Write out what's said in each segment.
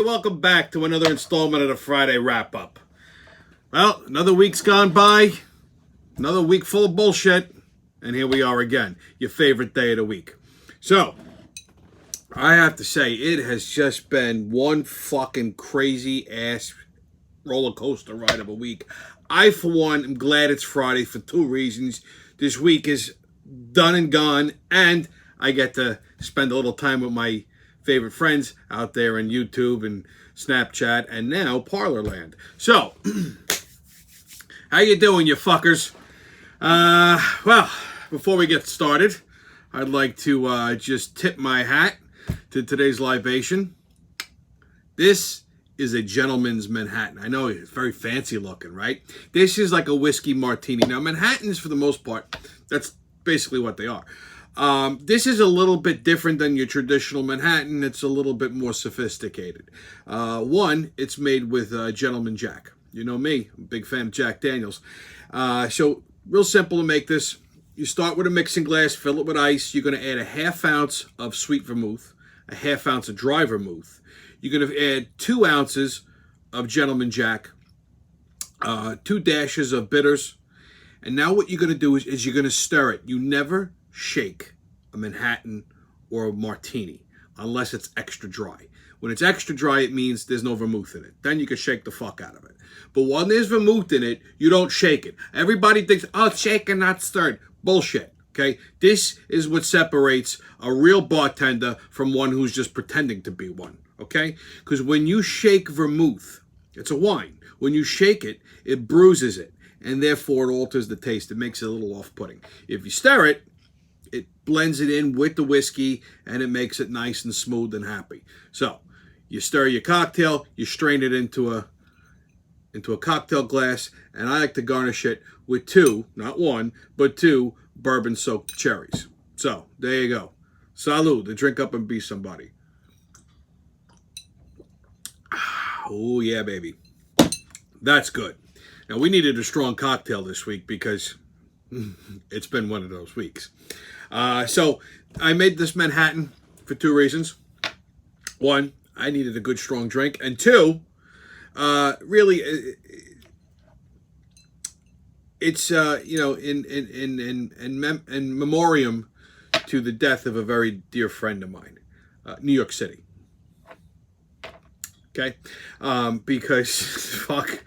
welcome back to another installment of the Friday Wrap-Up. Well, another week's gone by, another week full of bullshit, and here we are again, your favorite day of the week. So, I have to say, it has just been one fucking crazy-ass roller coaster ride of a week. I, for one, am glad it's Friday for two reasons. This week is done and gone, and I get to spend a little time with my favorite friends out there in YouTube and Snapchat and now Parlerland. So, how you doing, you fuckers? Well, before we get started, I'd like to just tip my hat to today's libation. This is a gentleman's Manhattan. I know it's very fancy looking, right? This is like a whiskey martini. Now, Manhattans, for the most part, that's basically what they are. This is a little bit different than your traditional Manhattan. It's a little bit more sophisticated. One, it's made with Gentleman Jack. You know me, I'm a big fan of Jack Daniels. So, real simple to make this. You start with a mixing glass, fill it with ice. You're going to add a ½ ounce of sweet vermouth, a ½ ounce of dry vermouth. You're going to add 2 ounces of Gentleman Jack, 2 dashes of bitters. And now what you're going to do is you're going to stir it. You never shake a Manhattan or a martini unless it's extra dry. When it's extra dry, it means there's no vermouth in it. Then you can shake the fuck out of it. But when there's vermouth in it, you don't shake it. Everybody thinks, oh, it's shaken, not stirred. Bullshit, okay? This is what separates a real bartender from one who's just pretending to be one, okay? Because when you shake vermouth, it's a wine. When you shake it, it bruises it, and therefore it alters the taste. It makes it a little off-putting. If you stir it, it blends it in with the whiskey, and it makes it nice and smooth and happy. So, you stir your cocktail, you strain it into a cocktail glass, and I like to garnish it with 2, not 1, but 2 bourbon-soaked cherries. So, there you go. Salud, to drink up and be somebody. Oh, yeah, baby. That's good. Now, we needed a strong cocktail this week because it's been one of those weeks. So, I made this Manhattan for 2 reasons. 1, I needed a good, strong drink. And 2, really, it's, in memoriam to the death of a very dear friend of mine, New York City. Okay? Because, fuck,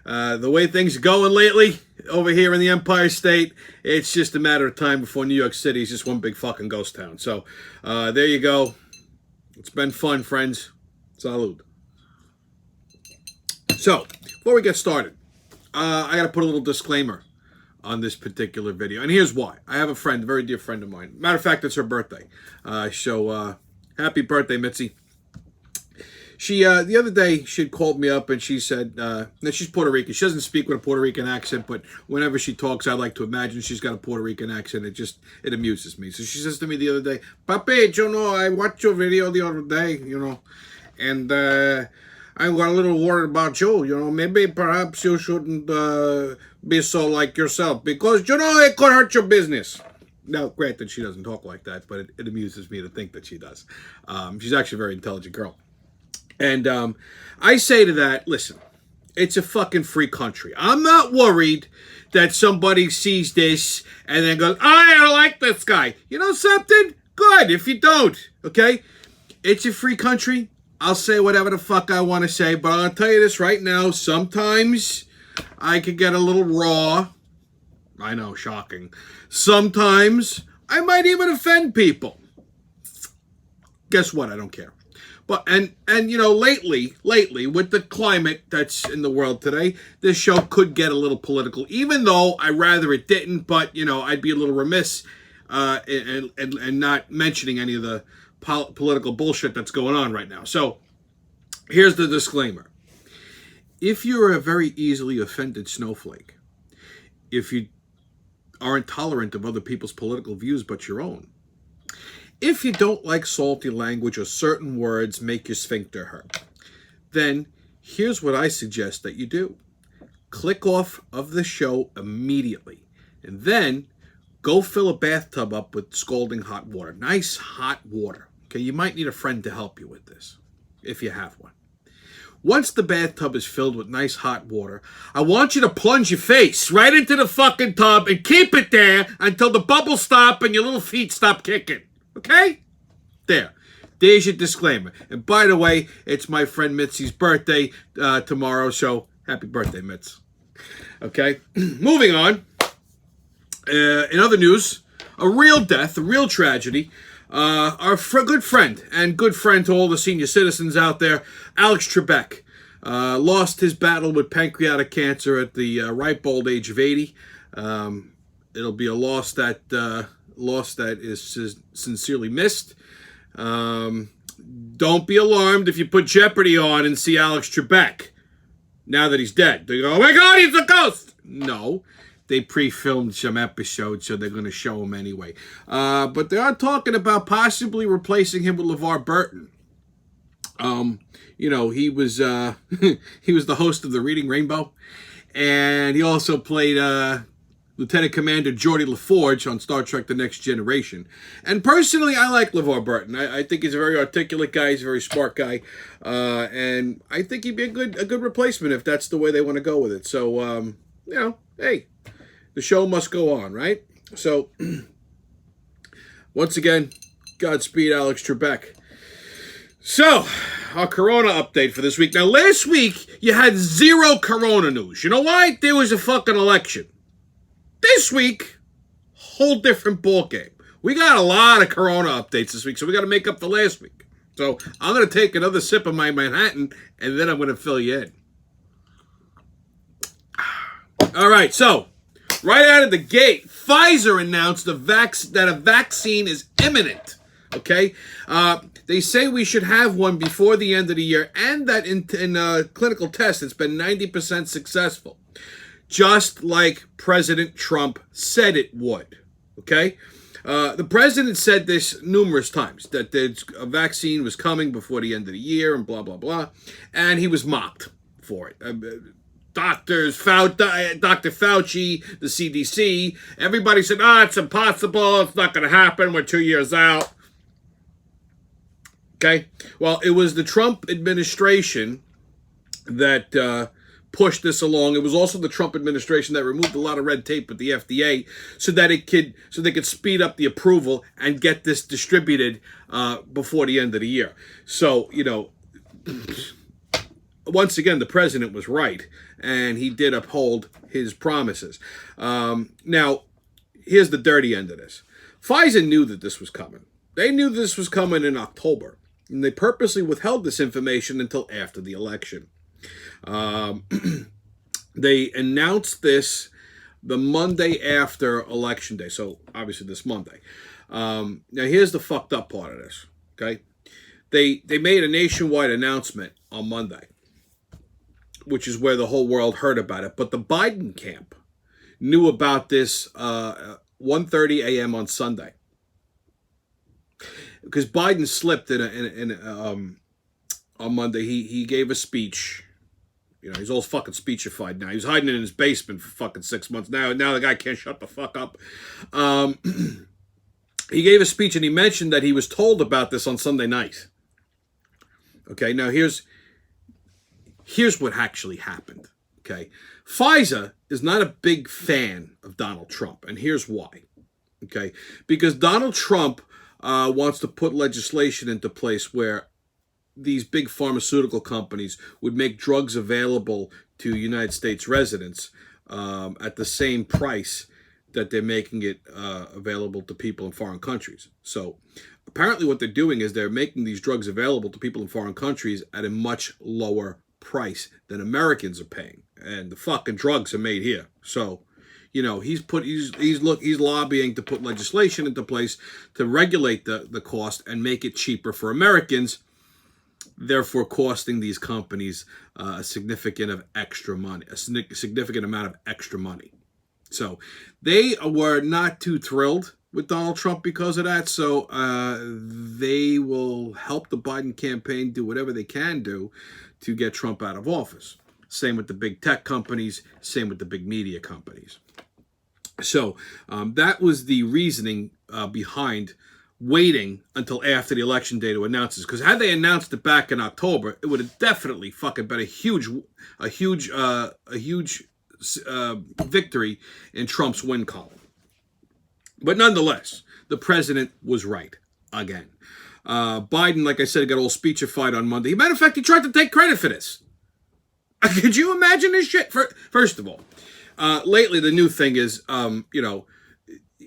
the way things are going lately over here in the Empire State, it's just a matter of time before New York City is just one big fucking ghost town. So, there you go. It's been fun, friends. Salud. So, before we get started, I got to put a little disclaimer on this particular video. And here's why. I have a friend, a very dear friend of mine. Matter of fact, it's her birthday. So, happy birthday, Mitzi. She, the other day, she had called me up and she said, that she's Puerto Rican. She doesn't speak with a Puerto Rican accent, but whenever she talks, I like to imagine she's got a Puerto Rican accent. It amuses me. So she says to me the other day, Papi, I watched your video the other day, and I got a little worried about you, maybe perhaps you shouldn't be so like yourself because, it could hurt your business. Now, granted, she doesn't talk like that, but it amuses me to think that she does. She's actually a very intelligent girl. And I say to that, listen, it's a fucking free country. I'm not worried that somebody sees this and then goes, I don't like this guy. You know something? Good if you don't, okay? It's a free country. I'll say whatever the fuck I want to say, but I'll tell you this right now. Sometimes I could get a little raw. I know, shocking. Sometimes I might even offend people. Guess what? I don't care. But and lately with the climate that's in the world today, this show could get a little political. Even though I rather it didn't, but I'd be a little remiss and not mentioning any of the political bullshit that's going on right now. So here's the disclaimer. If you're a very easily offended snowflake, if you are intolerant of other people's political views but your own, if you don't like salty language or certain words make your sphincter hurt, then here's what I suggest that you do. Click off of the show immediately, and then go fill a bathtub up with scalding hot water. Nice hot water. Okay, you might need a friend to help you with this, if you have one. once the bathtub is filled with nice hot water, I want you to plunge your face right into the fucking tub and keep it there until the bubbles stop and your little feet stop kicking. Okay? There. There's your disclaimer. And by the way, it's my friend Mitzi's birthday tomorrow, so happy birthday, Mitz. Okay? Moving on. In other news, a real death, a real tragedy. Our good friend and good friend to all the senior citizens out there, Alex Trebek, lost his battle with pancreatic cancer at the ripe old age of 80. It'll be a loss that is sincerely missed. Don't be alarmed if you put Jeopardy on and see Alex Trebek now that he's dead. They go, oh my God, he's a ghost! No. They pre-filmed some episodes, so they're going to show him anyway. But they are talking about possibly replacing him with LeVar Burton. He was he was the host of the Reading Rainbow, and he also played Lieutenant Commander Geordi LaForge on Star Trek: The Next Generation. And personally, I like LeVar Burton. I think he's a very articulate guy. He's a very smart guy, and I think he'd be a good replacement if that's the way they want to go with it. So, hey. The show must go on, right? So, once again, Godspeed, Alex Trebek. So, our Corona update for this week. Now, last week, you had zero Corona news. You know why? There was a fucking election. This week, whole different ballgame. We got a lot of Corona updates this week, so we got to make up for last week. So, I'm going to take another sip of my Manhattan, and then I'm going to fill you in. All right, so... right out of the gate, Pfizer announced that a vaccine is imminent, okay? They say we should have one before the end of the year, and that in clinical tests, it's been 90% successful, just like President Trump said it would, okay? The president said this numerous times, that a vaccine was coming before the end of the year and blah, blah, blah, and he was mocked for it. Dr. Fauci, the CDC, everybody said, it's impossible, it's not going to happen, we're 2 years out. Okay? Well, it was the Trump administration that pushed this along. It was also the Trump administration that removed a lot of red tape with the FDA so that they could speed up the approval and get this distributed before the end of the year. So, once again, the president was right, and he did uphold his promises. Now, here's the dirty end of this. Pfizer knew that this was coming. They knew this was coming in October, and they purposely withheld this information until after the election. They announced this the Monday after Election Day, so obviously this Monday. Now, here's the fucked up part of this, okay? They made a nationwide announcement on Monday, which is where the whole world heard about it. But the Biden camp knew about this 1:30 a.m. on Sunday, because Biden slipped on Monday. He gave a speech. He's all fucking speechified now. He was hiding in his basement for fucking 6 months. Now the guy can't shut the fuck up. He gave a speech and he mentioned that he was told about this on Sunday night. Okay, now here's what actually happened, okay? Pfizer is not a big fan of Donald Trump, and here's why, okay? Because Donald Trump wants to put legislation into place where these big pharmaceutical companies would make drugs available to United States residents at the same price that they're making it available to people in foreign countries. So apparently what they're doing is they're making these drugs available to people in foreign countries at a much lower price than Americans are paying, and the fucking drugs are made here. So, he's lobbying to put legislation into place to regulate the cost and make it cheaper for Americans, therefore costing these companies a significant amount of extra money. So they were not too thrilled with Donald Trump because of that. So they will help the Biden campaign do whatever they can do to get Trump out of office. Same with the big tech companies, same with the big media companies. So that was the reasoning behind waiting until after the election day to announce this. Because had they announced it back in October, it would have definitely fucking been a huge victory in Trump's win column. But nonetheless, the president was right again. Biden, like I said, got all speechified on Monday. Matter of fact, he tried to take credit for this. Could you imagine this shit? First of all, lately the new thing is,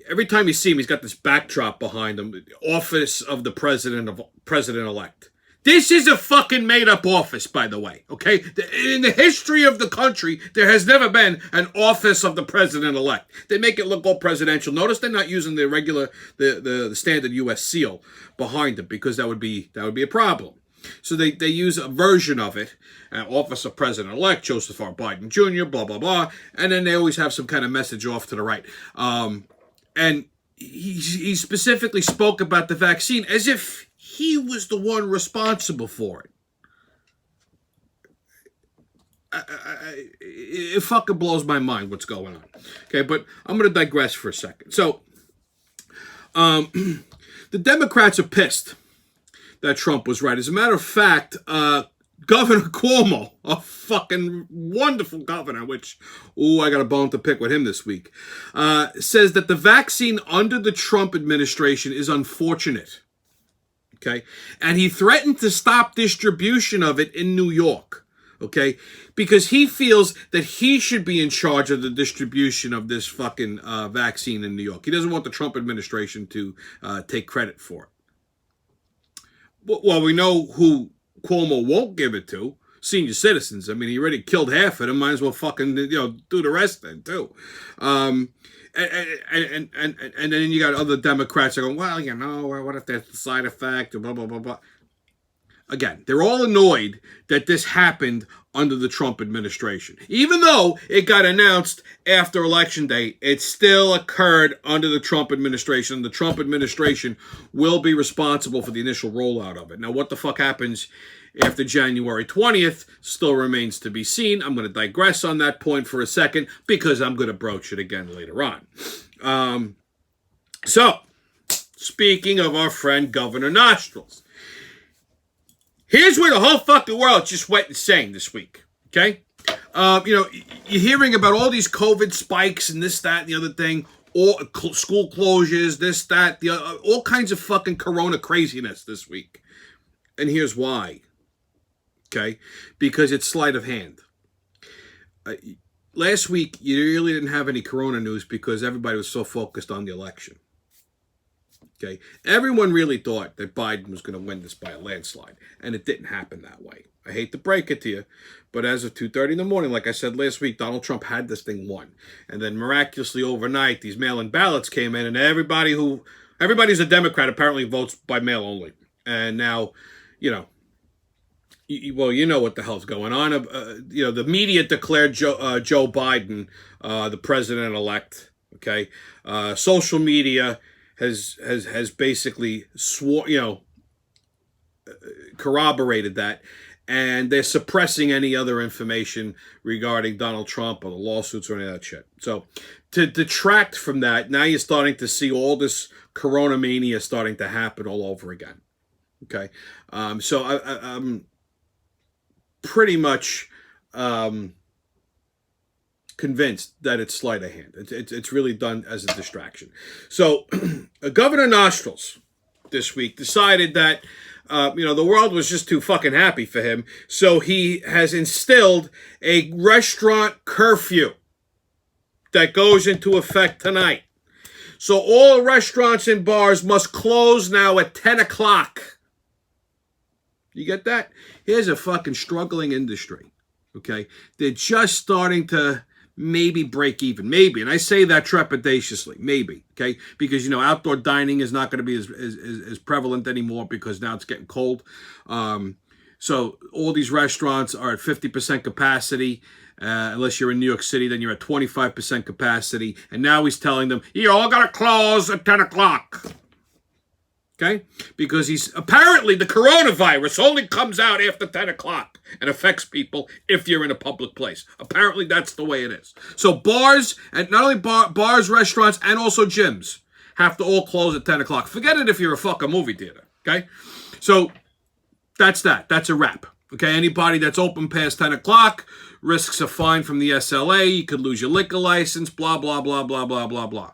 every time you see him, he's got this backdrop behind him, office of the president-elect. This is a fucking made-up office, by the way, okay? In the history of the country, there has never been an office of the president-elect. They make it look all presidential. Notice they're not using the regular, the standard U.S. seal behind it, because that would be a problem. So they use a version of it, Office of President-elect, Joseph R. Biden Jr., blah, blah, blah, and then they always have some kind of message off to the right. And he specifically spoke about the vaccine as if he was the one responsible for it. It fucking blows my mind what's going on. Okay, but I'm going to digress for a second. So, the Democrats are pissed that Trump was right. As a matter of fact, Governor Cuomo, a fucking wonderful governor, which, I got a bone to pick with him this week, says that the vaccine under the Trump administration is unfortunate. Okay? And he threatened to stop distribution of it in New York. Okay? Because he feels that he should be in charge of the distribution of this fucking vaccine in New York. He doesn't want the Trump administration to take credit for it. Well, we know who Cuomo won't give it to. Senior citizens. I mean, he already killed half of them. Might as well fucking, do the rest then, too. And then you got other Democrats that are going, well, what if there's a side effect, or blah, blah, blah, blah. Again, they're all annoyed that this happened under the Trump administration. Even though it got announced after Election Day, it still occurred under the Trump administration. The Trump administration will be responsible for the initial rollout of it. Now, what the fuck happens after January 20th still remains to be seen. I'm going to digress on that point for a second because I'm going to broach it again later on. So, speaking of our friend Governor Nostrils, here's where the whole fucking world just went insane this week, okay? You're hearing about all these COVID spikes and this, that, and the other thing, all school closures, this, that, the other, all kinds of fucking corona craziness this week. And here's why, okay? Because it's sleight of hand. Last week, you really didn't have any corona news because everybody was so focused on the election. Okay, everyone really thought that Biden was going to win this by a landslide, and it didn't happen that way. I hate to break it to you, but as of 2:30 in the morning, like I said last week, Donald Trump had this thing won. And then miraculously overnight, these mail-in ballots came in, and everybody's a Democrat apparently votes by mail only. And now, you know what the hell's going on. The media declared Joe Biden the president-elect. Okay, social media has basically corroborated that, and they're suppressing any other information regarding Donald Trump or the lawsuits or any of that shit. So to detract from that, now you're starting to see all this corona mania starting to happen all over again. Okay, so I'm pretty much convinced that it's sleight of hand. It's really done as a distraction. So Governor Nostrils this week decided that the world was just too fucking happy for him. So he has instilled a restaurant curfew that goes into effect tonight. So all restaurants and bars must close now at 10 o'clock. You get that? Here's a fucking struggling industry. Okay? They're just starting to maybe break even, maybe, and I say that trepidatiously, maybe, okay, because outdoor dining is not going to be as prevalent anymore because now it's getting cold. So all these restaurants are at 50% capacity. Unless you're in New York City, then you're at 25% capacity. And now he's telling them, you all got to close at 10 o'clock. Okay? Because apparently the coronavirus only comes out after 10 o'clock and affects people if you're in a public place. Apparently that's the way it is. So bars, and not only bars, restaurants, and also gyms have to all close at 10 o'clock. Forget it if you're a fucking movie theater, okay? So that's that. That's a wrap. Okay, anybody that's open past 10 o'clock risks a fine from the SLA. You could lose your liquor license, blah, blah, blah, blah, blah, blah, blah.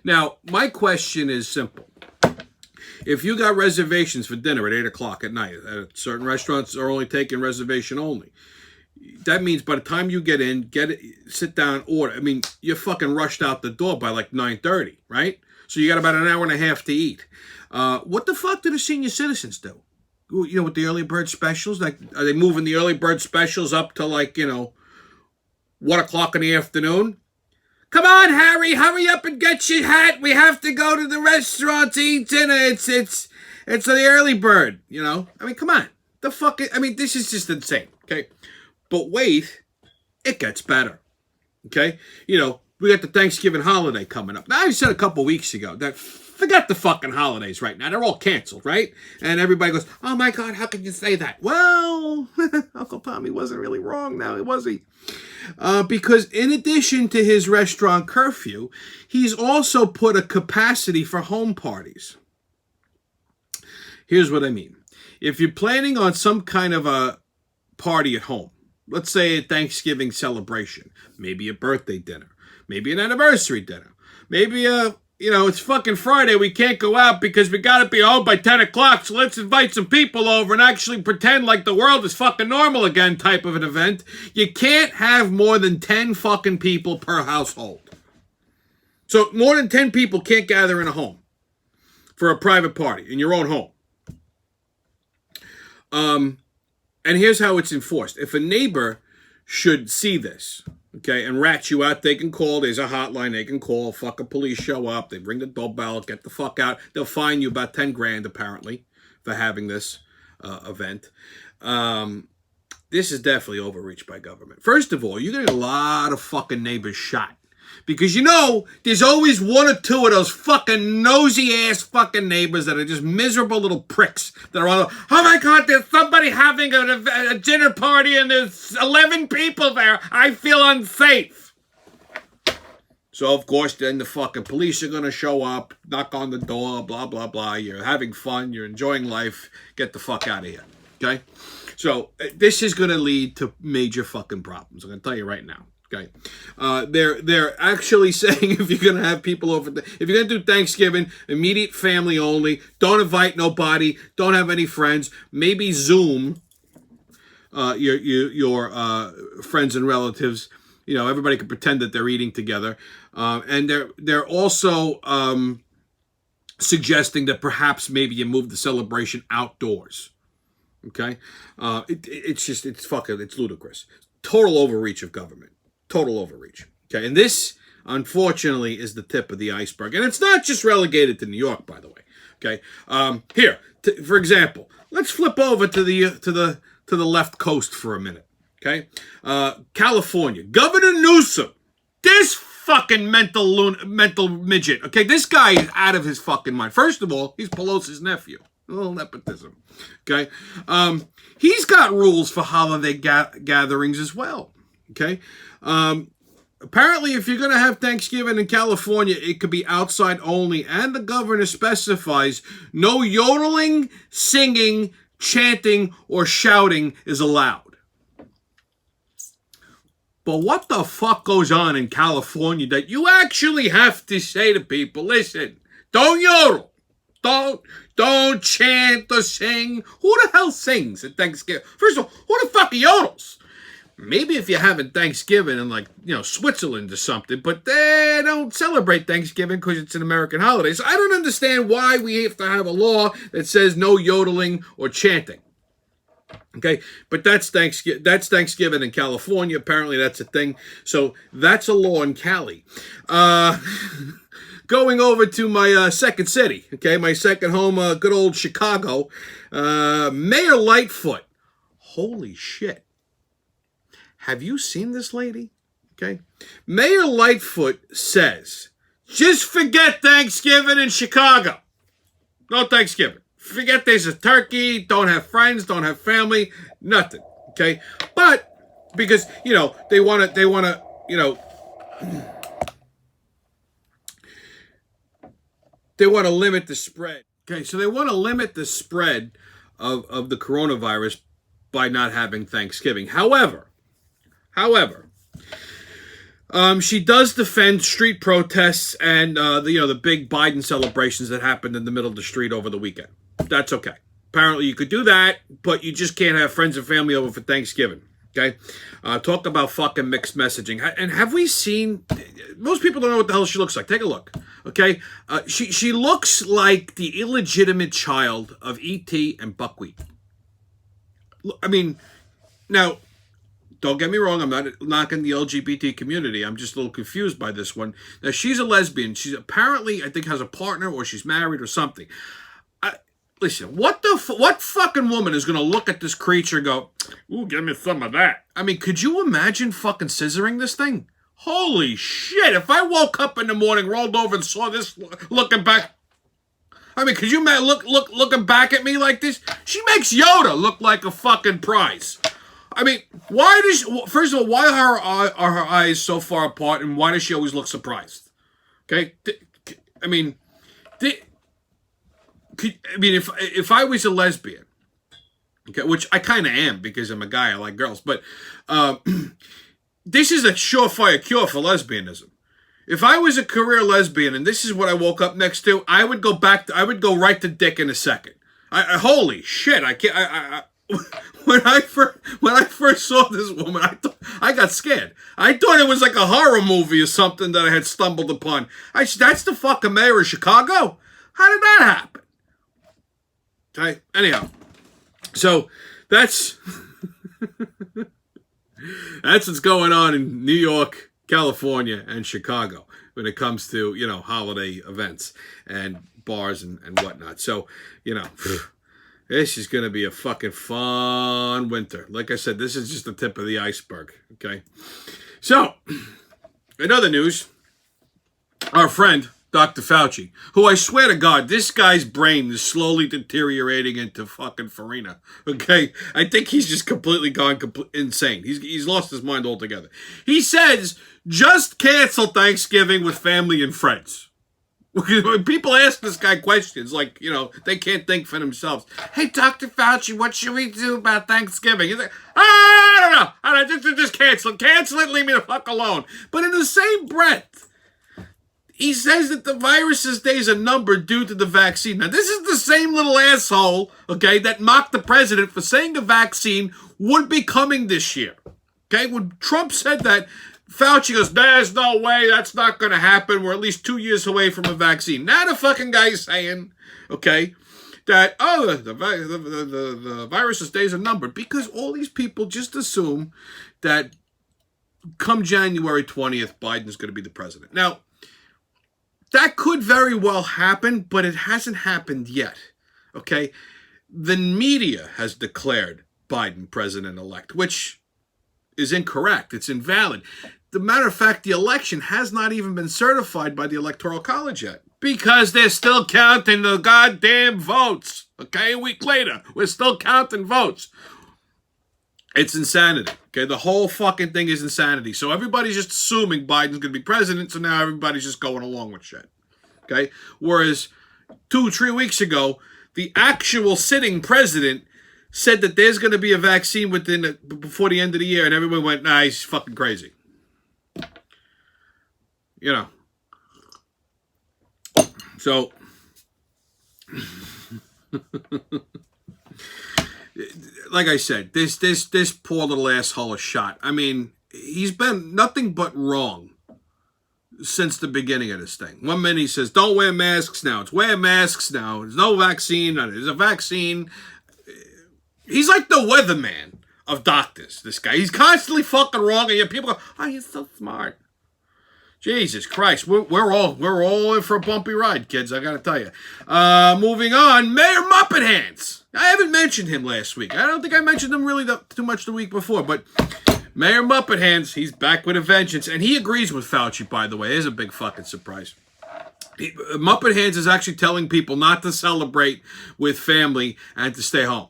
Now, my question is simple. If you got reservations for dinner at 8 o'clock at night, certain restaurants are only taking reservation only. That means by the time you get in, sit down, order. I mean, you're fucking rushed out the door by like 9:30, right? So you got about an hour and a half to eat. What the fuck do the senior citizens do? You know, with the early bird specials? Like, are they moving the early bird specials up to like, 1 o'clock in the afternoon? Come on, Harry, hurry up and get your hat. We have to go to the restaurant to eat dinner. It's the early bird, I mean, come on. This is just insane, okay? But wait, it gets better, okay? We got the Thanksgiving holiday coming up. Now, I said a couple weeks ago that forget the fucking holidays right now. They're all canceled, right? And everybody goes, oh my God, how could you say that? Well, Uncle Tommy wasn't really wrong now, was he? Because in addition to his restaurant curfew, he's also put a capacity for home parties. Here's what I mean. If you're planning on some kind of a party at home, let's say a Thanksgiving celebration, maybe a birthday dinner, maybe an anniversary dinner, maybe it's fucking Friday, we can't go out because we gotta be home by 10 o'clock, so let's invite some people over and actually pretend like the world is fucking normal again type of an event. You can't have more than 10 fucking people per household. So more than 10 people can't gather in a home for a private party in your own home. And here's how it's enforced. If a neighbor should see this, okay, and rat you out, they can call. There's a hotline they can call. Fucking police show up. They ring the doorbell. Get the fuck out. They'll fine you about 10 grand, apparently, for having this event. This is definitely overreach by government. First of all, you're going to get a lot of fucking neighbors shot. Because there's always one or two of those fucking nosy-ass fucking neighbors that are just miserable little pricks that are all, oh my God, there's somebody having a dinner party and there's 11 people there. I feel unsafe. So, of course, then the fucking police are going to show up, knock on the door, blah, blah, blah. You're having fun. You're enjoying life. Get the fuck out of here. Okay? So, this is going to lead to major fucking problems. I'm going to tell you right now. Okay, they're actually saying if you're gonna have people over, if you're gonna do Thanksgiving, immediate family only. Don't invite nobody. Don't have any friends. Maybe Zoom your friends and relatives. Everybody can pretend that they're eating together. And they're also suggesting that perhaps maybe you move the celebration outdoors. Okay, it's ludicrous. Total overreach of government. Total overreach. Okay, and this, unfortunately, is the tip of the iceberg, and it's not just relegated to New York, by the way. Okay, here, for example, let's flip over to the left coast for a minute. Okay, California, Governor Newsom, this fucking mental midget. Okay, this guy is out of his fucking mind. First of all, he's Pelosi's nephew. A little nepotism. Okay, he's got rules for holiday gatherings as well. Okay. Apparently, if you're going to have Thanksgiving in California, it could be outside only, and the governor specifies no yodeling, singing, chanting, or shouting is allowed. But what the fuck goes on in California that you actually have to say to people, listen, don't yodel, don't chant or sing. Who the hell sings at Thanksgiving? First of all, who the fuck yodels? Maybe if you're having Thanksgiving in Switzerland or something, but they don't celebrate Thanksgiving because it's an American holiday. So I don't understand why we have to have a law that says no yodeling or chanting. Okay, but that's Thanksgiving in California. Apparently that's a thing. So that's a law in Cali. Going over to my second city, okay, my second home, good old Chicago. Mayor Lightfoot. Holy shit. Have you seen this lady? Okay. Mayor Lightfoot says, just forget Thanksgiving in Chicago. No Thanksgiving. Forget there's a turkey, don't have friends, don't have family, nothing. Okay. But because, they want to, they want to limit the spread. Okay, so they want to limit the spread of the coronavirus by not having Thanksgiving. However, she does defend street protests and the big Biden celebrations that happened in the middle of the street over the weekend. That's okay. Apparently, you could do that, but you just can't have friends and family over for Thanksgiving. Okay, talk about fucking mixed messaging. And have we seen? Most people don't know what the hell she looks like. Take a look. Okay, she looks like the illegitimate child of E.T. and Buckwheat. I mean, now, don't get me wrong. I'm not knocking the LGBT community. I'm just a little confused by this one. Now, she's a lesbian. She's apparently, I think, has a partner or she's married or something. Listen, what fucking woman is going to look at this creature and go, ooh, give me some of that? I mean, could you imagine fucking scissoring this thing? Holy shit, if I woke up in the morning, rolled over and saw this looking back. I mean, could you looking back at me like this? She makes Yoda look like a fucking prize. I mean, first of all, why are her eyes so far apart and why does she always look surprised? Okay? I mean, if I was a lesbian, okay, which I kind of am because I'm a guy, I like girls, but this is a surefire cure for lesbianism. If I was a career lesbian and this is what I woke up next to, I would go right to dick in a second. Holy shit! When I first saw this woman, I got scared. I thought it was like a horror movie or something that I had stumbled upon. That's the fucking mayor of Chicago. How did that happen? Okay. Anyhow, so that's what's going on in New York, California, and Chicago when it comes to holiday events and bars and whatnot. So this is going to be a fucking fun winter. Like I said, this is just the tip of the iceberg. Okay. So in other news, our friend Dr. Fauci, who I swear to God, this guy's brain is slowly deteriorating into fucking farina. Okay? I think he's just completely gone insane. He's lost his mind altogether. He says, just cancel Thanksgiving with family and friends. When people ask this guy questions, like, they can't think for themselves. Hey, Dr. Fauci, what should we do about Thanksgiving? He's like, I don't know. Just cancel it. Cancel it. Leave me the fuck alone. But in the same breath, he says that the virus's days are numbered due to the vaccine. Now, this is the same little asshole, okay, that mocked the president for saying the vaccine would be coming this year. Okay, when Trump said that, Fauci goes, there's no way, that's not going to happen. We're at least 2 years away from a vaccine. Now the fucking guy's saying, okay, that, the virus's days are numbered because all these people just assume that come January 20th, Biden's going to be the president. Now, that could very well happen, but it hasn't happened yet, okay? The media has declared Biden president-elect, which is incorrect. It's invalid. The matter of fact, the election has not even been certified by the Electoral College yet because they're still counting the goddamn votes, okay? A week later, we're still counting votes. It's insanity, okay? The whole fucking thing is insanity. So everybody's just assuming Biden's going to be president, so now everybody's just going along with shit, okay? Whereas 2-3 weeks ago, the actual sitting president said that there's going to be a vaccine before the end of the year, and everyone went, nah, he's fucking crazy. So... like I said, this poor little asshole is shot. I mean, he's been nothing but wrong since the beginning of this thing. 1 minute he says, don't wear masks now. It's wear masks now. There's no vaccine. There's a vaccine. He's like the weatherman of doctors, this guy. He's constantly fucking wrong, and yet people go, oh, he's so smart. Jesus Christ, we're all in for a bumpy ride, kids, I gotta tell you. Moving on, Mayor Muppet Hands. I haven't mentioned him last week. I don't think I mentioned him really too much the week before, but Mayor Muppet Hands, he's back with a vengeance, and he agrees with Fauci, by the way. There's a big fucking surprise. Muppet Hands is actually telling people not to celebrate with family and to stay home.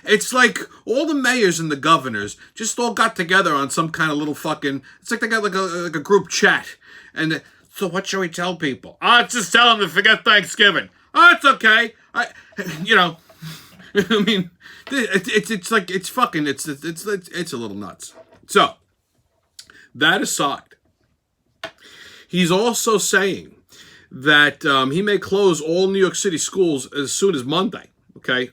It's like all the mayors and the governors just all got together on some kind of little fucking... It's like they got like a group chat. And So what should we tell people? Oh, let's just tell them to forget Thanksgiving. Oh, it's okay. You know, I mean, it's like it's a little nuts. So that aside, he's also saying that he may close all New York City schools as soon as Monday. Okay.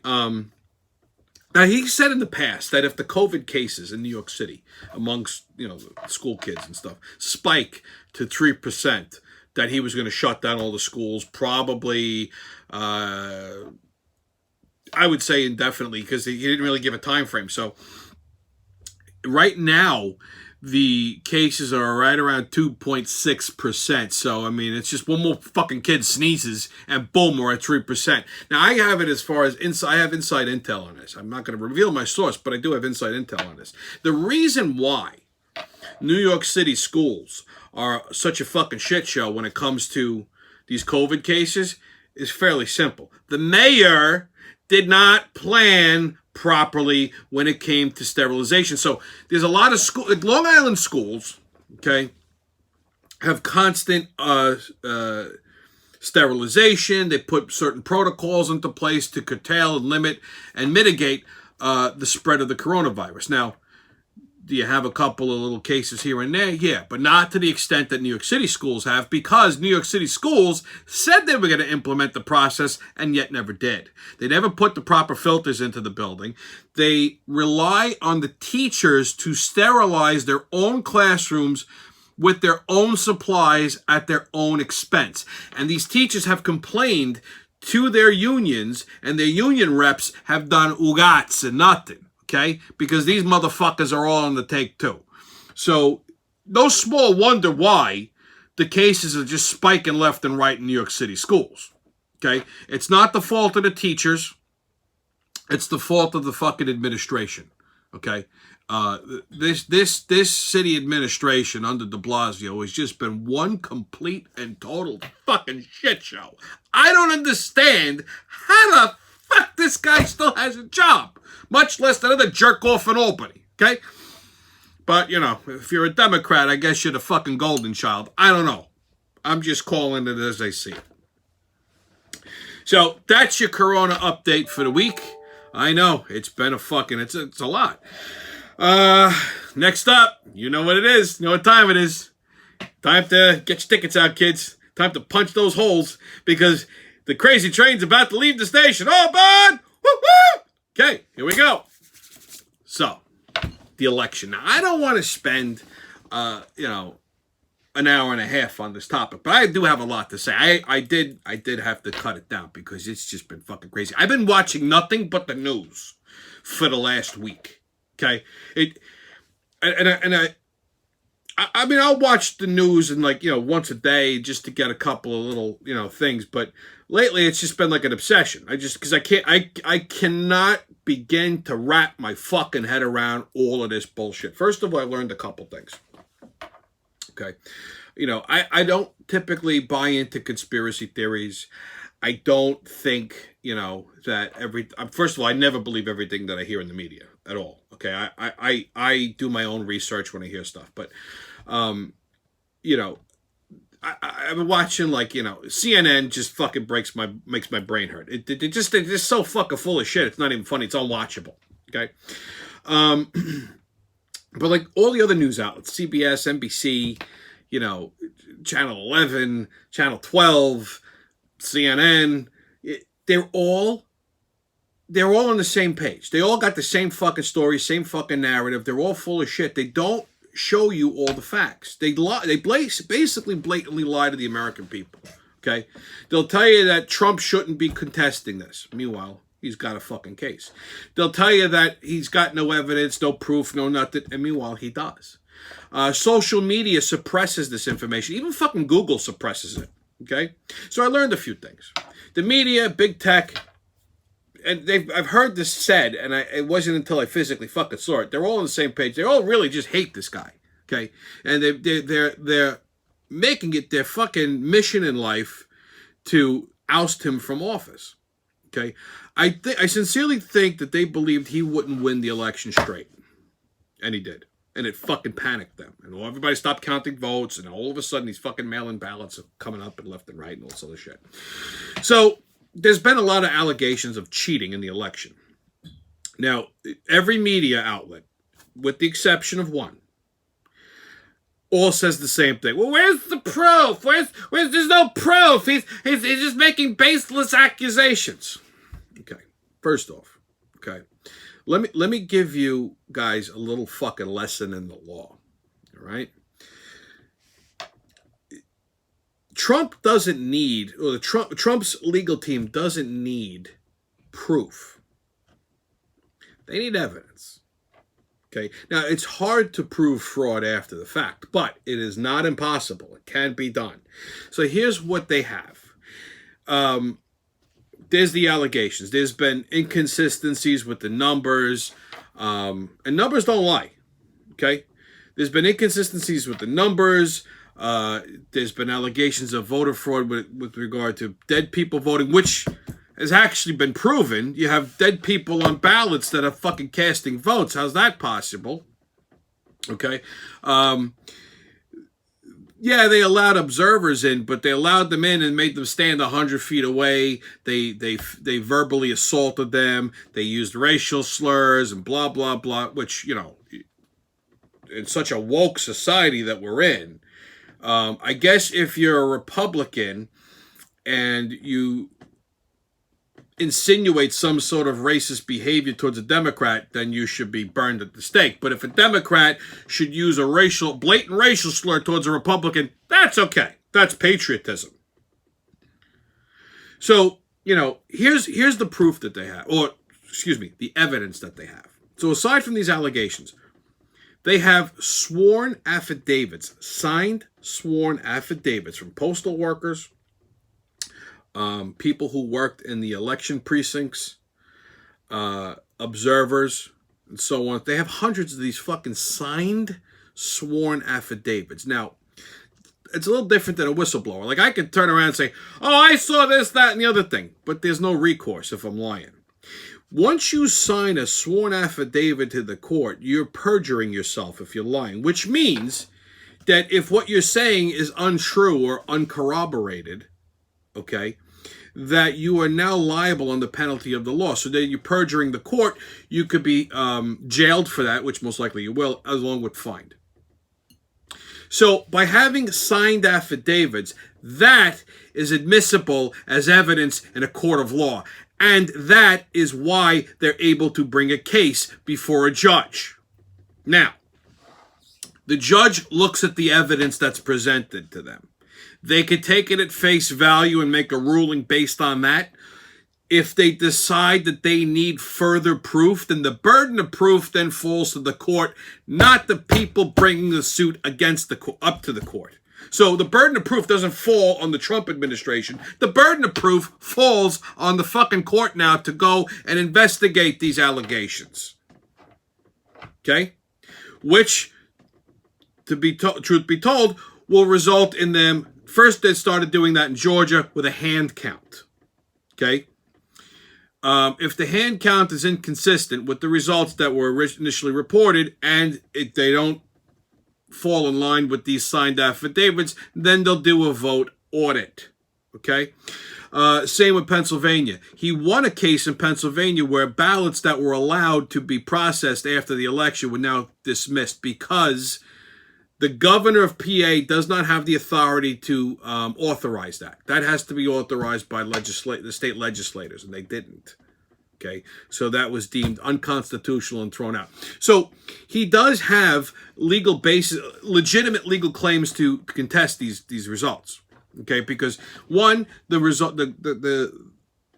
Now, he said in the past that if the COVID cases in New York City amongst, school kids and stuff spike to 3%, that he was going to shut down all the schools, probably, I would say indefinitely, because he didn't really give a time frame. So right now, the cases are right around 2.6%. So, I mean, it's just one more fucking kid sneezes and boom, we're at 3%. Now, I have it as far as I have inside intel on this. I'm not going to reveal my source, but I do have inside intel on this. The reason why New York City schools are such a fucking shit show when it comes to these COVID cases is fairly simple. The mayor did not plan properly when it came to sterilization. So there's a lot of Long Island schools, okay, have constant sterilization. They put certain protocols into place to curtail and limit and mitigate the spread of the coronavirus. Now, do you have a couple of little cases here and there? Yeah, but not to the extent that New York City schools have, because New York City schools said they were going to implement the process and yet never did. They never put the proper filters into the building. They rely on the teachers to sterilize their own classrooms with their own supplies at their own expense. And these teachers have complained to their unions, and their union reps have done ugats and nothing. Okay? Because these motherfuckers are all on the take too. So, no small wonder why the cases are just spiking left and right in New York City schools. Okay? It's not the fault of the teachers. It's the fault of the fucking administration. Okay? This city administration under de Blasio has just been one complete and total fucking shit show. I don't understand how the fuck this guy still has a job. Much less another jerk off in Albany, okay? But, if you're a Democrat, I guess you're the fucking golden child. I don't know. I'm just calling it as I see it. So, that's your Corona update for the week. I know, it's been it's a lot. Next up, you know what it is. You know what time it is. Time to get your tickets out, kids. Time to punch those holes, because the crazy train's about to leave the station. Oh, bud! Woo-hoo! Okay, here we go. So, the election. Now, I don't want to spend, an hour and a half on this topic, but I do have a lot to say. I did have to cut it down because it's just been fucking crazy. I've been watching nothing but the news for the last week. Okay, I mean, I'll watch the news and once a day just to get a couple of little things, but lately it's just been like an obsession. Because I cannot begin to wrap my fucking head around all of this bullshit. First of all, I learned a couple things. Okay, I don't typically buy into conspiracy theories. I don't think that first of all, I never believe everything that I hear in the media at all. Okay, I do my own research when I hear stuff, but I've been watching CNN just fucking makes my brain hurt. They're just so fucking full of shit. It's not even funny. It's unwatchable. Okay, but all the other news outlets, CBS, NBC, Channel 11, Channel 12, CNN, they're all on the same page. They all got the same fucking story, same fucking narrative. They're all full of shit. They don't show you all the facts. They basically blatantly lie to the American people. Okay? They'll tell you that Trump shouldn't be contesting this. Meanwhile, he's got a fucking case. They'll tell you that he's got no evidence, no proof, no nothing, and meanwhile, he does. Social media suppresses this information. Even fucking Google suppresses it. Okay? So I learned a few things. The media, big tech, and I've heard this said, and it wasn't until I physically fucking saw it. They're all on the same page. They all really just hate this guy, okay? And they're making it their fucking mission in life to oust him from office, okay? I sincerely think that they believed he wouldn't win the election straight, and he did, And it fucking panicked them. And everybody stopped counting votes, and all of a sudden these fucking mail-in ballots are coming up and left and right and all this other shit. So there's been a lot of allegations of cheating in the election. Now, every media outlet, with the exception of one, all says the same thing. Well, where's the proof? There's no proof. He's just making baseless accusations. Okay, first off, okay, let me give you guys a little fucking lesson in the law. All right, Trump doesn't need, or Trump's legal team doesn't need proof. They need evidence. Okay. Now, it's hard to prove fraud after the fact, but it is not impossible. It can be done. So here's what they have. There's the allegations. There's been inconsistencies with the numbers, and numbers don't lie. Okay. There's been inconsistencies with the numbers. There's been allegations of voter fraud with regard to dead people voting, which has actually been proven. You have dead people on ballots that are fucking casting votes. How's that possible? Okay. Yeah, they allowed observers in, but they allowed them in and made them stand 100 feet away. They verbally assaulted them. They used racial slurs and blah, blah, blah, which, you know, in such a woke society that we're in, I guess if you're a Republican and you insinuate some sort of racist behavior towards a Democrat, then you should be burned at the stake. But if a Democrat should use a blatant racial slur towards a Republican, that's okay. That's patriotism. So, you know, here's the proof that they have, or excuse me, the evidence that they have. So aside from these allegations, they have sworn affidavits, signed sworn affidavits from postal workers, people who worked in the election precincts, observers, and so on. They have hundreds of these fucking signed, sworn affidavits. Now, it's a little different than a whistleblower. Like, I could turn around and say, oh, I saw this, that, and the other thing. But there's no recourse if I'm lying. Once you sign a sworn affidavit to the court, you're perjuring yourself if you're lying, which means that if what you're saying is untrue or uncorroborated, okay, that you are now liable on the penalty of the law. So that you're perjuring the court, you could be jailed for that, which most likely you will, along with fined. So by having signed affidavits, that is admissible as evidence in a court of law. And that is why they're able to bring a case before a judge. Now, the judge looks at the evidence that's presented to them. They could take it at face value and make a ruling based on that. If they decide that they need further proof, then the burden of proof then falls to the court, not the people bringing the suit against up to the court. So the burden of proof doesn't fall on the Trump administration. The burden of proof falls on the fucking court now to go and investigate these allegations. Okay? Which, truth be told, will result in them. First, they started doing that in Georgia with a hand count. Okay? If the hand count is inconsistent with the results that were initially reported and they don't fall in line with these signed affidavits, then they'll do a vote audit. Okay? Same with Pennsylvania. He won a case in Pennsylvania where ballots that were allowed to be processed after the election were now dismissed because the governor of PA does not have the authority to authorize that. That has to be authorized by the state legislators, and they didn't. Okay, so that was deemed unconstitutional and thrown out. So he does have legitimate legal claims to contest these results. Okay, because one, the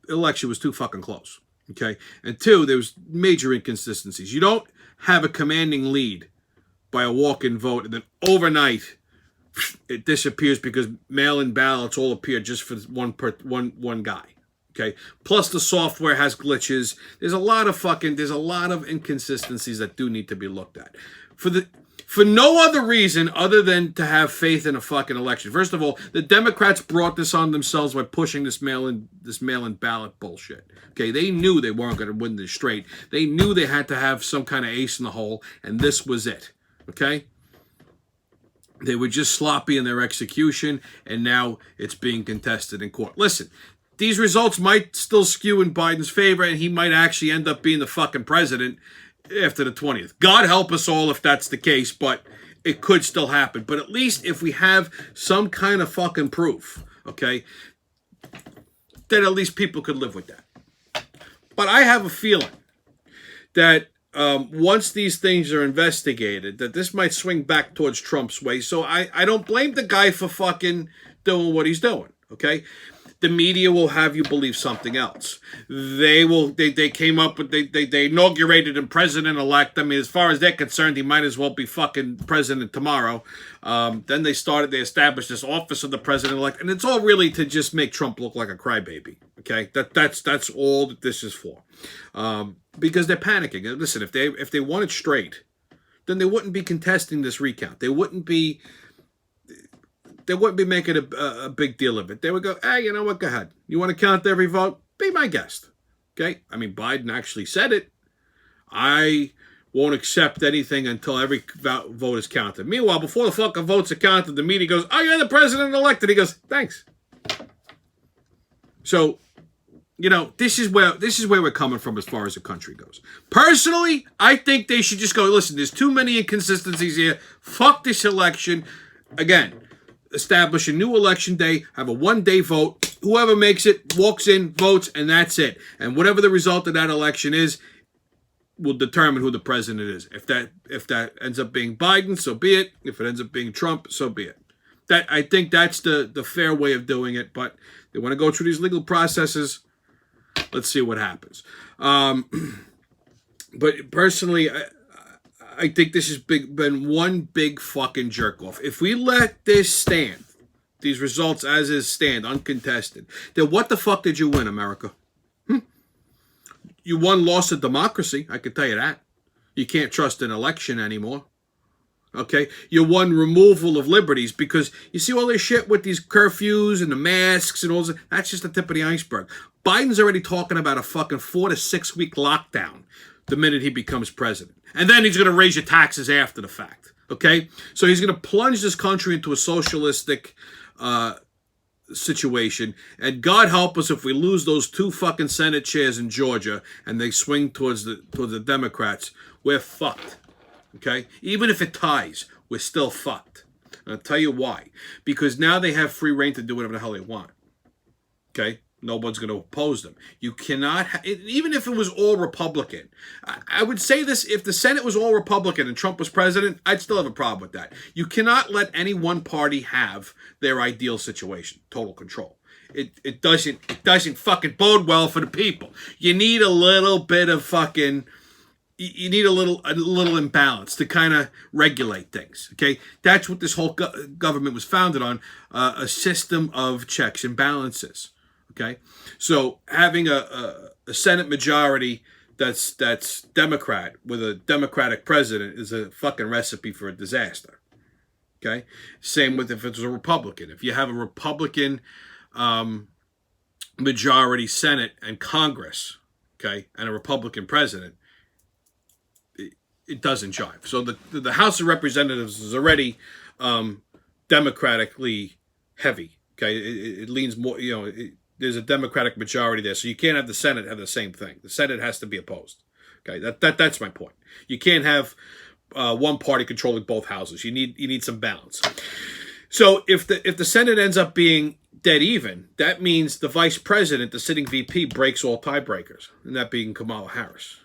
election was too fucking close. Okay, and two, there was major inconsistencies. You don't have a commanding lead by a walk-in vote, and then overnight it disappears because mail-in ballots all appear just for one guy. Okay. Plus the software has glitches. There's a lot of inconsistencies that do need to be looked at. For no other reason other than to have faith in a fucking election. First of all, the Democrats brought this on themselves by pushing this mail-in ballot bullshit. Okay, they knew they weren't going to win this straight. They knew they had to have some kind of ace in the hole, and this was it. Okay? They were just sloppy in their execution, and now it's being contested in court. Listen, these results might still skew in Biden's favor, and he might actually end up being the fucking president after the 20th. God help us all if that's the case, but it could still happen. But at least if we have some kind of fucking proof, okay, then at least people could live with that. But I have a feeling that once these things are investigated, that this might swing back towards Trump's way. So I don't blame the guy for fucking doing what he's doing, okay? The media will have you believe something else. They came up with, they inaugurated him president-elect. I mean, as far as they're concerned, he might as well be fucking president tomorrow. Then they established this office of the president-elect, and it's all really to just make Trump look like a crybaby, okay? That's all that this is for. Because they're panicking. Listen, if they won it straight, then they wouldn't be contesting this recount. They wouldn't be making a big deal of it. They would go, hey, you know what? Go ahead. You want to count every vote? Be my guest. Okay? I mean, Biden actually said it. I won't accept anything until every vote is counted. Meanwhile, before the fucking votes are counted, the media goes, oh, you're the president-elect. He goes, thanks. So, you know, this is where we're coming from as far as the country goes. Personally, I think they should just go, listen, there's too many inconsistencies here. Fuck this election. Again, establish a new election day, have a one-day vote. Whoever makes it walks in, votes, and that's it. And whatever the result of that election is, will determine who the president is. If that ends up being Biden, so be it. If it ends up being Trump, so be it. I think that's the fair way of doing it. But they want to go through these legal processes. Let's see what happens. But personally, I think this has been one big fucking jerk off. If we let this stand, these results as is stand, uncontested, then what the fuck did you win, America? You won loss of democracy, I can tell you that. You can't trust an election anymore. Okay? You won removal of liberties because you see all this shit with these curfews and the masks and all this. That's just the tip of the iceberg. Biden's already talking about a fucking 4 to 6 week lockdown the minute he becomes president. And then he's going to raise your taxes after the fact. Okay? So he's going to plunge this country into a socialistic situation. And God help us if we lose those 2 fucking Senate chairs in Georgia and they swing towards the Democrats. We're fucked. Okay? Even if it ties, we're still fucked. And I'll tell you why. Because now they have free reign to do whatever the hell they want. Okay? No one's going to oppose them. You cannot, even if it was all Republican. I would say this, if the Senate was all Republican and Trump was president, I'd still have a problem with that. You cannot let any one party have their ideal situation, total control. It doesn't fucking bode well for the people. You need a little bit of fucking, you need a little imbalance to kind of regulate things, okay? That's what this whole government was founded on, a system of checks and balances. Okay, so having a Senate majority that's Democrat with a Democratic president is a fucking recipe for a disaster. Okay, same with if it's a Republican. If you have a Republican majority Senate and Congress, okay, and a Republican president, it doesn't jive. So the House of Representatives is already democratically heavy. Okay, it leans more, you know. There's a Democratic majority there, so you can't have the Senate have the same thing. The Senate has to be opposed. Okay, that's my point. You can't have one party controlling both houses. You need some balance. So if the Senate ends up being dead even, that means the vice president, the sitting VP, breaks all tiebreakers, and that being Kamala Harris.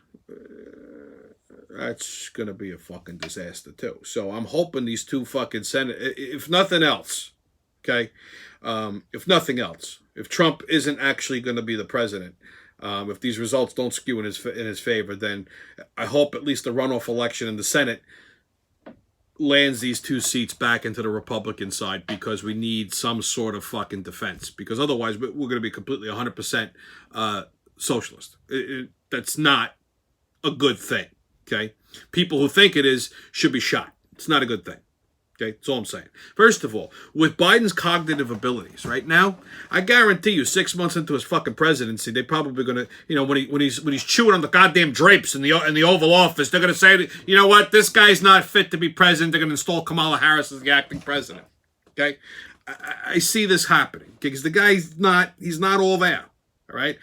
That's gonna be a fucking disaster too. So I'm hoping these 2 fucking Senate, if nothing else, okay, if nothing else. If Trump isn't actually going to be the president, if these results don't skew in his favor, then I hope at least the runoff election in the Senate lands these 2 seats back into the Republican side because we need some sort of fucking defense. Because otherwise, we're going to be completely 100% socialist. That's not a good thing. Okay, people who think it is should be shot. It's not a good thing. Okay, that's all I'm saying. First of all, with Biden's cognitive abilities, right now, I guarantee you, 6 months into his fucking presidency, they're probably gonna, when he's chewing on the goddamn drapes in the Oval Office, they're gonna say, you know what, this guy's not fit to be president. They're gonna install Kamala Harris as the acting president. Okay, I see this happening because the guy's he's not all there. All right.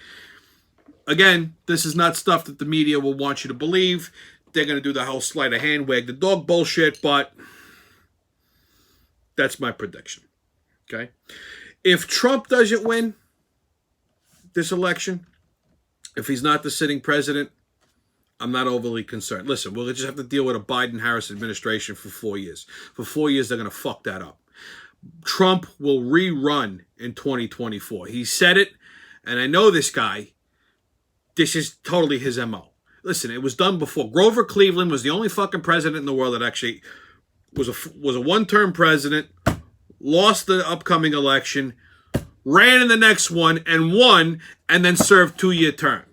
Again, this is not stuff that the media will want you to believe. They're gonna do the whole sleight of hand, wag the dog bullshit, but. That's my prediction, okay? If Trump doesn't win this election, if he's not the sitting president, I'm not overly concerned. Listen, we'll just have to deal with a Biden-Harris administration for 4 years. For 4 years, they're going to fuck that up. Trump will rerun in 2024. He said it, and I know this guy. This is totally his MO. Listen, it was done before. Grover Cleveland was the only fucking president in the world that actually... was a one-term president, lost the upcoming election, ran in the next one and won, and then served a two-year term.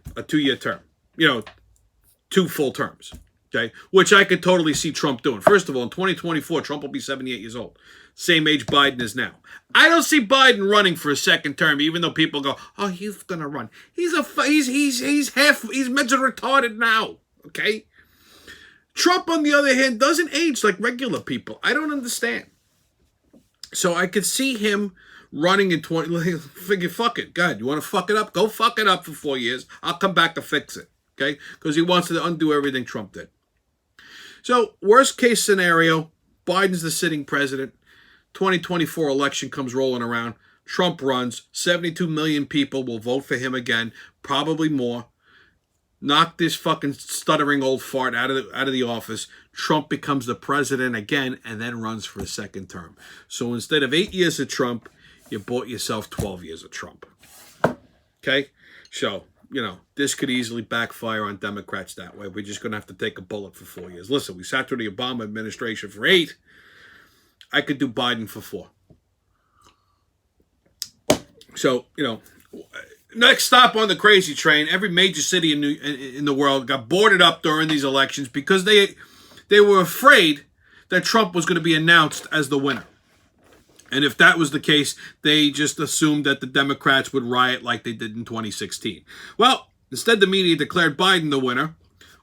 2 full terms. Okay, which I could totally see Trump doing. First of all, in 2024, Trump will be 78 years old, same age Biden is now. I don't see Biden running for a second term, even though people go, "Oh, he's gonna run." He's mentally retarded now. Okay. Trump, on the other hand, doesn't age like regular people. I don't understand. So I could see him running in 20... Figure, fuck it. God, you want to fuck it up? Go fuck it up for 4 years. I'll come back to fix it. Okay? Because he wants to undo everything Trump did. So, worst case scenario, Biden's the sitting president. 2024 election comes rolling around. Trump runs. 72 million people will vote for him again. Probably more. Knock this fucking stuttering old fart out of the office. Trump becomes the president again and then runs for a second term. So instead of 8 years of Trump, you bought yourself 12 years of Trump. Okay? So, this could easily backfire on Democrats that way. We're just going to have to take a bullet for 4 years. Listen, we sat through the Obama administration for 8. I could do Biden for 4. So, next stop on the crazy train, every major city in the world got boarded up during these elections because they were afraid that Trump was going to be announced as the winner. And if that was the case, they just assumed that the Democrats would riot like they did in 2016. Well, instead the media declared Biden the winner,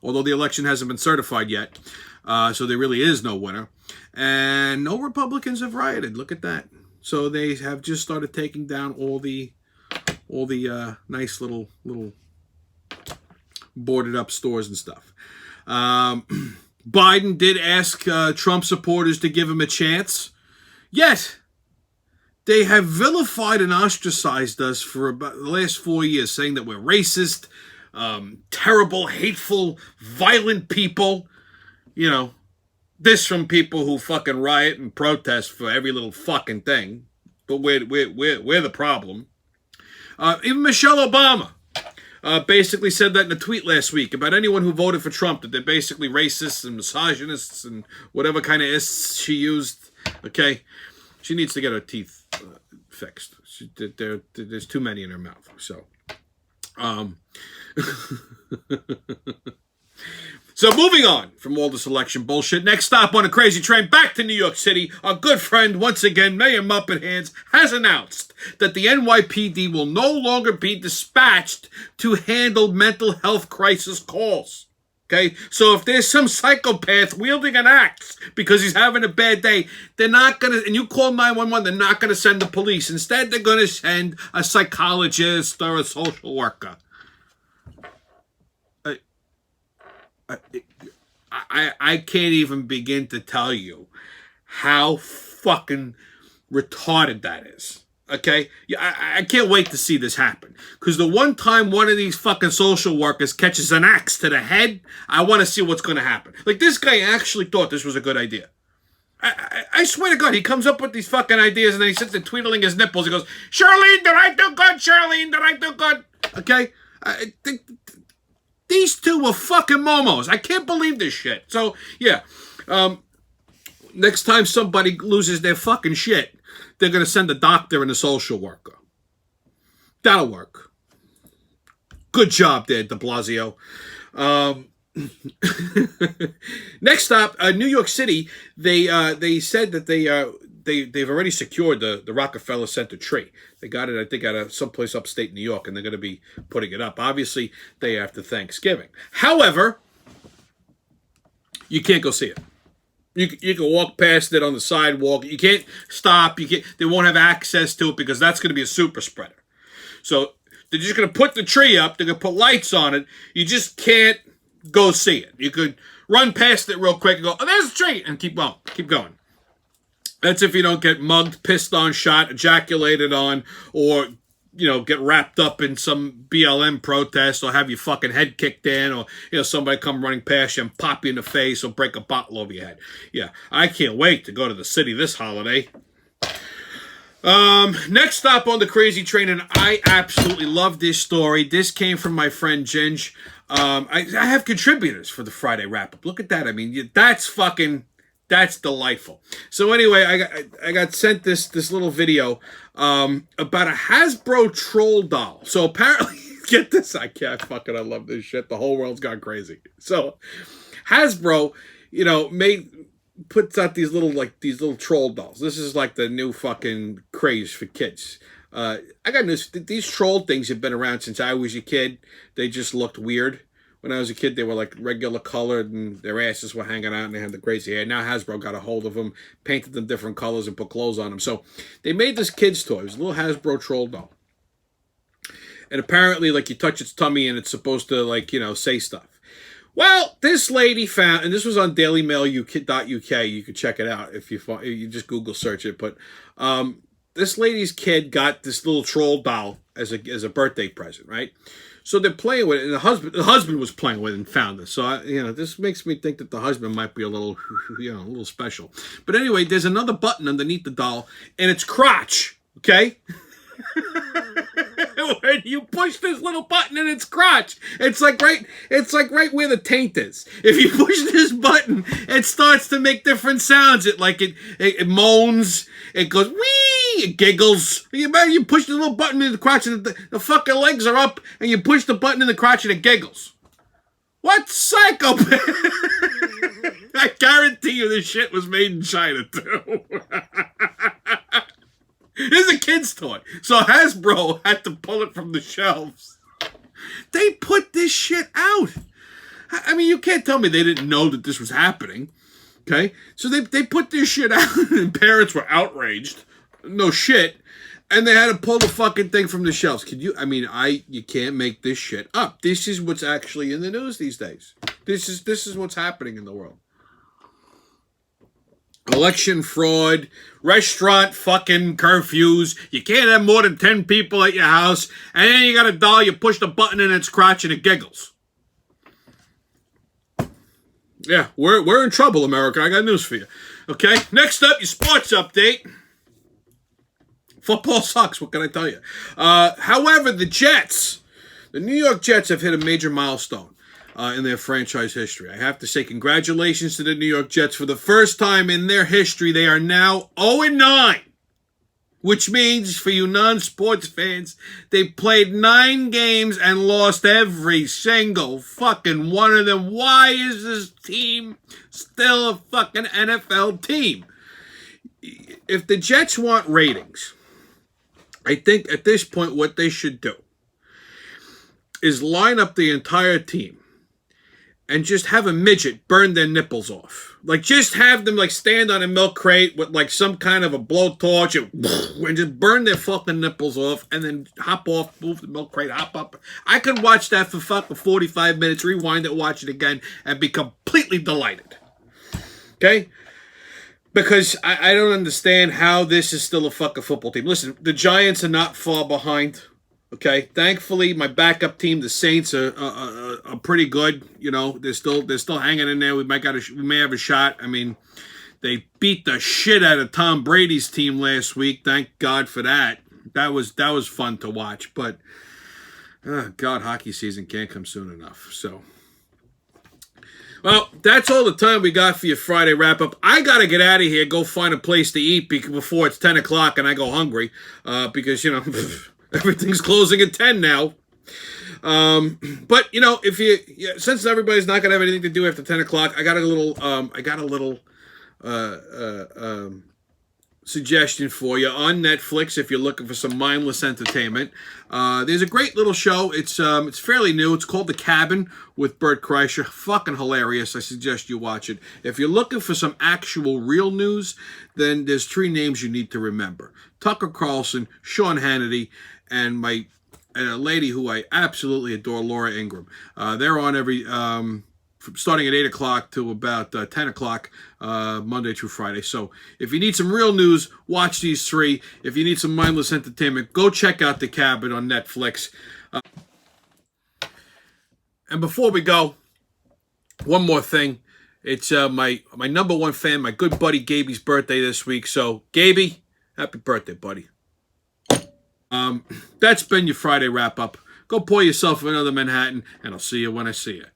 although the election hasn't been certified yet. So there really is no winner. And no Republicans have rioted. Look at that. So they have just started taking down all the nice little boarded up stores and stuff. Biden did ask Trump supporters to give him a chance. Yet, they have vilified and ostracized us for about the last 4 years, saying that we're racist, terrible, hateful, violent people. This from people who fucking riot and protest for every little fucking thing. But we're the problem. Even Michelle Obama basically said that in a tweet last week about anyone who voted for Trump, that they're basically racists and misogynists and whatever kind of ists she used. Okay? She needs to get her teeth fixed. There's too many in her mouth. So, So moving on from all this election bullshit, next stop on a crazy train back to New York City, our good friend, once again, Mayor Muppet Hands, has announced that the NYPD will no longer be dispatched to handle mental health crisis calls. Okay? So if there's some psychopath wielding an axe because he's having a bad day, they're not going to, and you call 911, they're not going to send the police. Instead, they're going to send a psychologist or a social worker. I can't even begin to tell you how fucking retarded that is. Okay? I can't wait to see this happen. Because the one time one of these fucking social workers catches an axe to the head, I want to see what's going to happen. Like, this guy actually thought this was a good idea. I swear to God, he comes up with these fucking ideas and then he sits there tweedling his nipples. He goes, Charlene, did I do good? Charlene, did I do good? Okay? I think... These two were fucking momos. I can't believe this shit. So, yeah. Next time somebody loses their fucking shit, they're going to send a doctor and a social worker. That'll work. Good job there, de Blasio. Next stop, New York City. They said that they've already secured the Rockefeller Center tree. They got it, I think, at someplace upstate New York, and they're going to be putting it up. Obviously, day after Thanksgiving. However, you can't go see it. You can walk past it on the sidewalk. You can't stop. They won't have access to it because that's going to be a super spreader. So they're just going to put the tree up. They're going to put lights on it. You just can't go see it. You could run past it real quick and go, oh, there's a tree, and keep going. Keep going. That's if you don't get mugged, pissed on, shot, ejaculated on, or, get wrapped up in some BLM protest, or have your fucking head kicked in, or, somebody come running past you and pop you in the face, or break a bottle over your head. Yeah, I can't wait to go to the city this holiday. Next stop on the crazy train, and I absolutely love this story. This came from my friend Ginge. I have contributors for the Friday wrap-up. Look at that. I mean, that's delightful. So anyway, I got sent this little video about a Hasbro troll doll. So apparently, get this, I love this shit. The whole world's gone crazy. So Hasbro, puts out these little troll dolls. This is like the new fucking craze for kids. I got news. These troll things have been around since I was a kid. They just looked weird. When I was a kid, they were like regular colored and their asses were hanging out and they had the crazy hair. Now Hasbro got a hold of them, painted them different colors and put clothes on them. So they made this kid's toy. It was a little Hasbro troll doll. And apparently, you touch its tummy and it's supposed to, say stuff. Well, this lady found, and this was on dailymail.uk. You could check it out if you just Google search it. But this lady's kid got this little troll doll as a birthday present, right? So they're playing with it, and the husband was playing with it and found this. So this makes me think that the husband might be a little special. But anyway, there's another button underneath the doll, and it's crotch. Okay. When you push this little button in its crotch, it's like right where the taint is. If you push this button, it starts to make different sounds. It moans, it goes wee, it giggles. You push the little button in the crotch and the fucking legs are up, and you push the button in the crotch and it giggles. What psychopath? I guarantee you this shit was made in China too. This is a kid's toy. So Hasbro had to pull it from the shelves. They put this shit out. I mean, you can't tell me they didn't know that this was happening. Okay? So they put this shit out and parents were outraged. No shit. And they had to pull the fucking thing from the shelves. You can't make this shit up. This is what's actually in the news these days. This is what's happening in the world. Election fraud, restaurant fucking curfews. You can't have more than 10 people at your house. And then you got a doll, you push the button in its crotch and it giggles. Yeah, we're in trouble, America. I got news for you. Okay, next up, your sports update. Football sucks, what can I tell you? However, the New York Jets have hit a major milestone in their franchise history. I have to say congratulations to the New York Jets. For the first time in their history, they are now 0-9. Which means, for you non-sports fans, they played 9 games and lost every single fucking one of them. Why is this team still a fucking NFL team? If the Jets want ratings, I think at this point what they should do is line up the entire team and just have a midget burn their nipples off. Just have them stand on a milk crate with some kind of a blowtorch and just burn their fucking nipples off and then hop off, move the milk crate, hop up. I could watch that for fucking 45 minutes, rewind it, watch it again, and be completely delighted. Okay? Because I don't understand how this is still a fucking football team. Listen, the Giants are not far behind. Okay, thankfully, my backup team, the Saints, are pretty good. They're still hanging in there. We may have a shot. I mean, they beat the shit out of Tom Brady's team last week. Thank God for that. That was fun to watch. But God, hockey season can't come soon enough. So, well, that's all the time we got for your Friday wrap up. I gotta get out of here. Go find a place to eat before it's 10 o'clock and I go hungry. Because everything's closing at 10 now. But if since everybody's not gonna have anything to do after 10 o'clock, I got a little uh, uh, um, suggestion for you on Netflix if you're looking for some mindless entertainment. There's a great little show. It's fairly new. It's called The Cabin with Bert Kreischer. Fucking hilarious. I suggest you watch it. If you're looking for some actual real news, then there's three names you need to remember: Tucker Carlson, Sean Hannity, and a lady who I absolutely adore, Laura Ingraham. They're on every starting at 8 o'clock to about 10 o'clock, Monday through Friday. So if you need some real news, watch these three. If you need some mindless entertainment, go check out The Cabin on Netflix. And before we go, one more thing. It's my number one fan, my good buddy Gaby's birthday this week. So, Gaby, happy birthday, buddy. That's been your Friday wrap-up. Go pour yourself another Manhattan, and I'll see you when I see you.